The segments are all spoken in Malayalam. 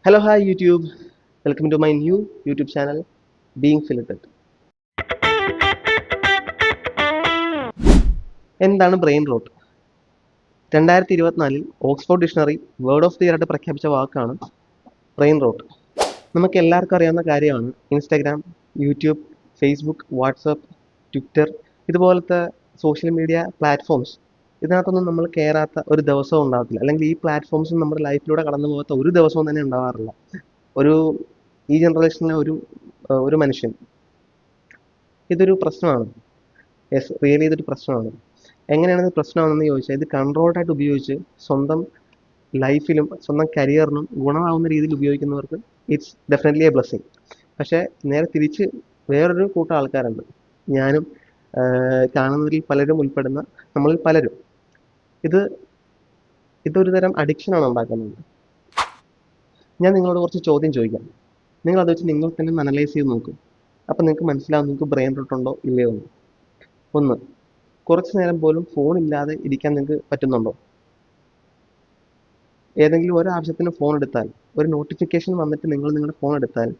Hello, hi YouTube. Welcome to my new YouTube channel, Being Filtered. എന്താണ് brain rote? 2024 Oxford dictionary word of the year ആയിട്ട് പ്രഖ്യാപിച്ച വാക്കാണ് ബ്രെയിൻ റോട്ട്. നമുക്ക് എല്ലാവർക്കും അറിയാവുന്ന കാര്യമാണ് Instagram, YouTube, Facebook, WhatsApp, Twitter ഇതുപോലത്തെ സോഷ്യൽ മീഡിയ പ്ലാറ്റ്ഫോംസ്. ഇതിനകത്തൊന്നും നമ്മൾ കയറാത്ത ഒരു ദിവസവും ഉണ്ടാകത്തില്ല, അല്ലെങ്കിൽ ഈ പ്ലാറ്റ്ഫോംസ് നമ്മുടെ ലൈഫിലൂടെ കടന്നു പോകാത്ത ഒരു ദിവസവും തന്നെ ഉണ്ടാകാറില്ല. ഈ ജനറേഷനിലെ ഒരു മനുഷ്യൻ ഇതൊരു പ്രശ്നമാണ്. യെസ്, റിയലി ഇതൊരു പ്രശ്നമാണ്. എങ്ങനെയാണ് ഇത് പ്രശ്നമാണെന്ന് ചോദിച്ചാൽ, ഇത് കൺട്രോൾഡായിട്ട് ഉപയോഗിച്ച് സ്വന്തം ലൈഫിലും സ്വന്തം കരിയറിനും ഗുണമാവുന്ന രീതിയിൽ ഉപയോഗിക്കുന്നവർക്ക് ഇറ്റ്സ് ഡെഫിനറ്റ്ലി എ ബ്ലെസ്സിങ്. പക്ഷേ നേരെ തിരിച്ച് വേറൊരു കൂട്ടം ആൾക്കാരുണ്ട്, ഞാനും കാണുന്നവരിൽ പലരും ഉൾപ്പെടുന്ന നമ്മളിൽ പലരും. ഇതൊരു തരം അഡിക്ഷനാണ് ഉണ്ടാക്കുന്നത്. ഞാൻ നിങ്ങളോട് കുറച്ച് ചോദ്യം ചോദിക്കാം, നിങ്ങൾ അത് വെച്ച് നിങ്ങൾ തന്നെ അനലൈസ് ചെയ്ത് നോക്കും. അപ്പം നിങ്ങൾക്ക് മനസ്സിലാവും നിങ്ങൾക്ക് ബ്രെയിൻ റോട്ട് ഉണ്ടോ ഇല്ലയോ എന്ന്. ഒന്ന്, കുറച്ച് നേരം പോലും ഫോൺ ഇല്ലാതെ ഇരിക്കാൻ നിങ്ങൾക്ക് പറ്റുന്നുണ്ടോ? ഏതെങ്കിലും ഒരു ആവശ്യത്തിന് ഫോൺ എടുത്താൽ, ഒരു നോട്ടിഫിക്കേഷൻ വന്നിട്ട് നിങ്ങളുടെ ഫോൺ എടുത്താൽ,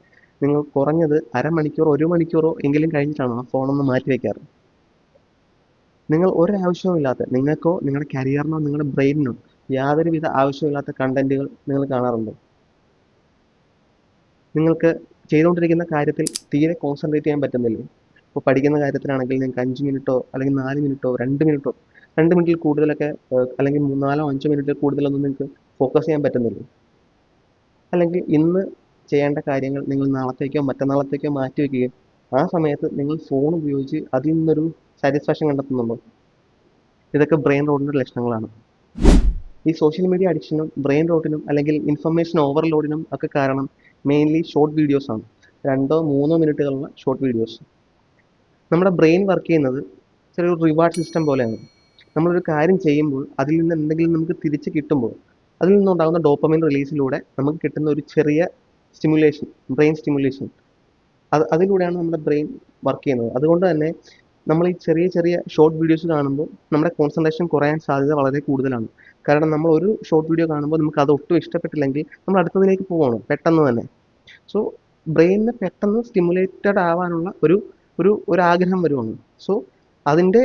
നിങ്ങൾ കുറഞ്ഞത് അരമണിക്കൂറോ 1 മണിക്കൂറോ എങ്കിലും കഴിഞ്ഞിട്ടാണോ ആ ഫോണൊന്ന് മാറ്റി വയ്ക്കാറ്? നിങ്ങൾ ഒരാവശ്യവും ഇല്ലാത്ത, നിങ്ങൾക്കോ നിങ്ങളുടെ കരിയറിനോ നിങ്ങളുടെ ബ്രെയിനിനോ യാതൊരുവിധ ആവശ്യമില്ലാത്ത കണ്ടന്റുകൾ നിങ്ങൾ കാണാറുണ്ടോ? നിങ്ങൾക്ക് ചെയ്തുകൊണ്ടിരിക്കുന്ന കാര്യത്തിൽ തീരെ കോൺസെൻട്രേറ്റ് ചെയ്യാൻ പറ്റുന്നില്ലേ? ഇപ്പോൾ പഠിക്കുന്ന കാര്യത്തിലാണെങ്കിൽ നിങ്ങൾക്ക് 5 മിനിറ്റോ അല്ലെങ്കിൽ 4 മിനിറ്റോ 2 മിനിറ്റോ 2 മിനിറ്റിൽ കൂടുതലൊക്കെ അല്ലെങ്കിൽ 4-5 മിനിറ്റിൽ കൂടുതലൊന്നും നിങ്ങൾക്ക് ഫോക്കസ് ചെയ്യാൻ പറ്റുന്നില്ലേ? അല്ലെങ്കിൽ ഇന്ന് ചെയ്യേണ്ട കാര്യങ്ങൾ നിങ്ങൾ നാളത്തേക്കോ മറ്റന്നാളത്തേക്കോ മാറ്റി വയ്ക്കുകയും ആ സമയത്ത് നിങ്ങൾ ഫോൺ ഉപയോഗിച്ച് അതിൽ നിന്നൊരു സാറ്റിസ്ഫാക്ഷൻ കണ്ടെത്തുന്നുണ്ടോ? ഇതൊക്കെ ബ്രെയിൻ റോട്ടിൻ്റെ ലക്ഷണങ്ങളാണ്. ഈ സോഷ്യൽ മീഡിയ അഡിക്ഷനും ബ്രെയിൻ റോട്ടിനും അല്ലെങ്കിൽ ഇൻഫർമേഷൻ ഓവർലോഡിനും ഒക്കെ കാരണം മെയിൻലി ഷോർട്ട് വീഡിയോസ് ആണ്. 2-3 മിനിറ്റുകളുള്ള ഷോർട്ട് വീഡിയോസ്. നമ്മുടെ ബ്രെയിൻ വർക്ക് ചെയ്യുന്നത് ചെറിയൊരു റിവാർഡ് സിസ്റ്റം പോലെയാണ്. നമ്മളൊരു കാര്യം ചെയ്യുമ്പോൾ അതിൽ നിന്ന് എന്തെങ്കിലും നമുക്ക് തിരിച്ച് കിട്ടുമ്പോൾ അതിൽ നിന്നുണ്ടാകുന്ന ഡോപ്പമൈൻ റിലീസിലൂടെ നമുക്ക് കിട്ടുന്ന ഒരു ചെറിയ സ്റ്റിമുലേഷൻ, ബ്രെയിൻ സ്റ്റിമുലേഷൻ, അതിലൂടെയാണ് നമ്മുടെ ബ്രെയിൻ വർക്ക് ചെയ്യുന്നത്. അതുകൊണ്ട് തന്നെ നമ്മൾ ഈ ചെറിയ ചെറിയ ഷോർട്ട് വീഡിയോസ് കാണുമ്പോൾ നമ്മുടെ കോൺസെൻട്രേഷൻ കുറയാൻ സാധ്യത വളരെ കൂടുതലാണ്. കാരണം നമ്മൾ ഒരു ഷോർട്ട് വീഡിയോ കാണുമ്പോൾ നമുക്ക് അത് ഒട്ടും ഇഷ്ടപ്പെട്ടില്ലെങ്കിൽ നമ്മൾ അടുത്തതിലേക്ക് പോവുകയാണ് പെട്ടെന്ന് തന്നെ. സോ ബ്രെയിനിന് പെട്ടെന്ന് സ്റ്റിമുലേറ്റഡ് ആവാനുള്ള ഒരു ആഗ്രഹം വരുവാണ്. സോ അതിൻ്റെ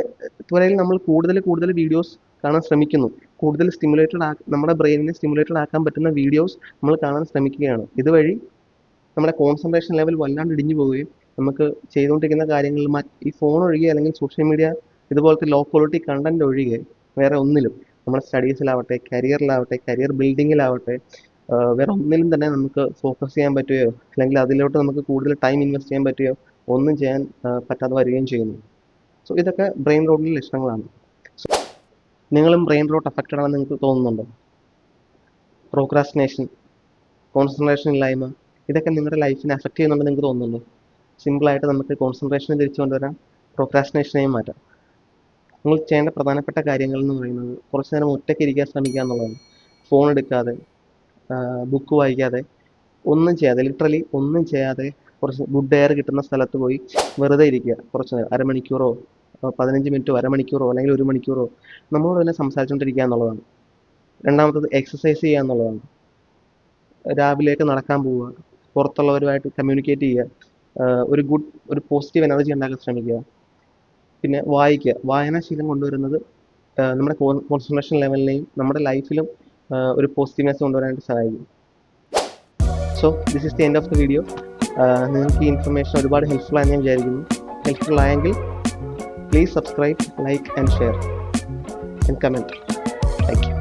ത്വരയിൽ നമ്മൾ കൂടുതൽ വീഡിയോസ് കാണാൻ ശ്രമിക്കുന്നു. കൂടുതൽ നമ്മുടെ ബ്രെയിനിനെ സ്റ്റിമുലേറ്റഡ് ആക്കാൻ പറ്റുന്ന വീഡിയോസ് നമ്മൾ കാണാൻ ശ്രമിക്കുകയാണ്. ഇതുവഴി നമ്മുടെ കോൺസെൻട്രേഷൻ ലെവൽ വല്ലാണ്ട് ഇടിഞ്ഞു പോവുകയും നമുക്ക് ചെയ്തുകൊണ്ടിരിക്കുന്ന കാര്യങ്ങളിൽ ഈ ഫോൺ ഒഴികെ അല്ലെങ്കിൽ സോഷ്യൽ മീഡിയ ഇതുപോലത്തെ ലോ ക്വാളിറ്റി കണ്ടന്റ് ഒഴികെ വേറെ ഒന്നിലും, നമ്മുടെ സ്റ്റഡീസിലാവട്ടെ, കരിയർ ബിൽഡിങ്ങിലാവട്ടെ, വേറെ ഒന്നിലും തന്നെ നമുക്ക് ഫോക്കസ് ചെയ്യാൻ പറ്റുകയോ അല്ലെങ്കിൽ അതിലോട്ട് നമുക്ക് കൂടുതൽ ടൈം ഇൻവെസ്റ്റ് ചെയ്യാൻ പറ്റുകയോ ഒന്നും ചെയ്യാൻ പറ്റാതെ വരികയും ചെയ്യുന്നു. സോ ഇതൊക്കെ ബ്രെയിൻ റോട്ടിൻ്റെ ലക്ഷണങ്ങളാണ്. നിങ്ങളും ബ്രെയിൻ റോട്ട് അഫക്റ്റഡ് ആണെന്ന് നിങ്ങൾക്ക് തോന്നുന്നുണ്ടോ? പ്രോക്രാസ്റ്റിനേഷൻ, കോൺസെൻട്രേഷൻ ഇല്ലായ്മ, ഇതൊക്കെ നിങ്ങളുടെ ലൈഫിനെ അഫക്റ്റ് ചെയ്യുന്നുണ്ടെന്ന് നിങ്ങൾക്ക് തോന്നുന്നുണ്ടോ? സിമ്പിളായിട്ട് നമുക്ക് കോൺസെൻട്രേഷനെ തിരിച്ചു കൊണ്ടുവരാം, പ്രോക്രാസ്റ്റിനേഷനെയും മാറ്റാം. നിങ്ങൾ ചെയ്യേണ്ട പ്രധാനപ്പെട്ട കാര്യങ്ങൾ എന്ന് പറയുന്നത് കുറച്ച് നേരം ഒറ്റയ്ക്ക് ഇരിക്കാൻ ശ്രമിക്കുക എന്നുള്ളതാണ്. ഫോൺ എടുക്കാതെ, ബുക്ക് വായിക്കാതെ, ഒന്നും ചെയ്യാതെ, ലിറ്ററലി ഒന്നും ചെയ്യാതെ കുറച്ച് ഗുഡ് എയർ കിട്ടുന്ന സ്ഥലത്ത് പോയി വെറുതെ ഇരിക്കുക. കുറച്ച് നേരം, അരമണിക്കൂറോ 15 മിനിറ്റോ അരമണിക്കൂറോ അല്ലെങ്കിൽ 1 മണിക്കൂറോ നമ്മളോട് തന്നെ സംസാരിച്ചുകൊണ്ടിരിക്കുക എന്നുള്ളതാണ്. രണ്ടാമത്തത് എക്സസൈസ് ചെയ്യുക എന്നുള്ളതാണ്. രാവിലെയൊക്കെ നടക്കാൻ പോവുക, പുറത്തുള്ളവരുമായിട്ട് കമ്മ്യൂണിക്കേറ്റ് ചെയ്യുക, ഒരു പോസിറ്റീവ് എനർജി ഉണ്ടാക്കാൻ ശ്രമിക്കുക. പിന്നെ വായിക്കുക. വായനാശീലം കൊണ്ടുവരുന്നത് നമ്മുടെ കോൺസെൻട്രേഷൻ ലെവലിനെയും നമ്മുടെ ലൈഫിലും ഒരു പോസിറ്റീവ്നെസ് കൊണ്ടുവരാനായിട്ട് സഹായിക്കും. So this is the end of the video. നിങ്ങൾക്ക് ഈ ഇൻഫർമേഷൻ ഒരുപാട് ഹെൽപ്ഫുൾ ആയെന്ന് ഞാൻ വിചാരിക്കുന്നു. ഹെൽപ്ഫുൾ ആയെങ്കിൽ please subscribe, like and share and comment. Thank you.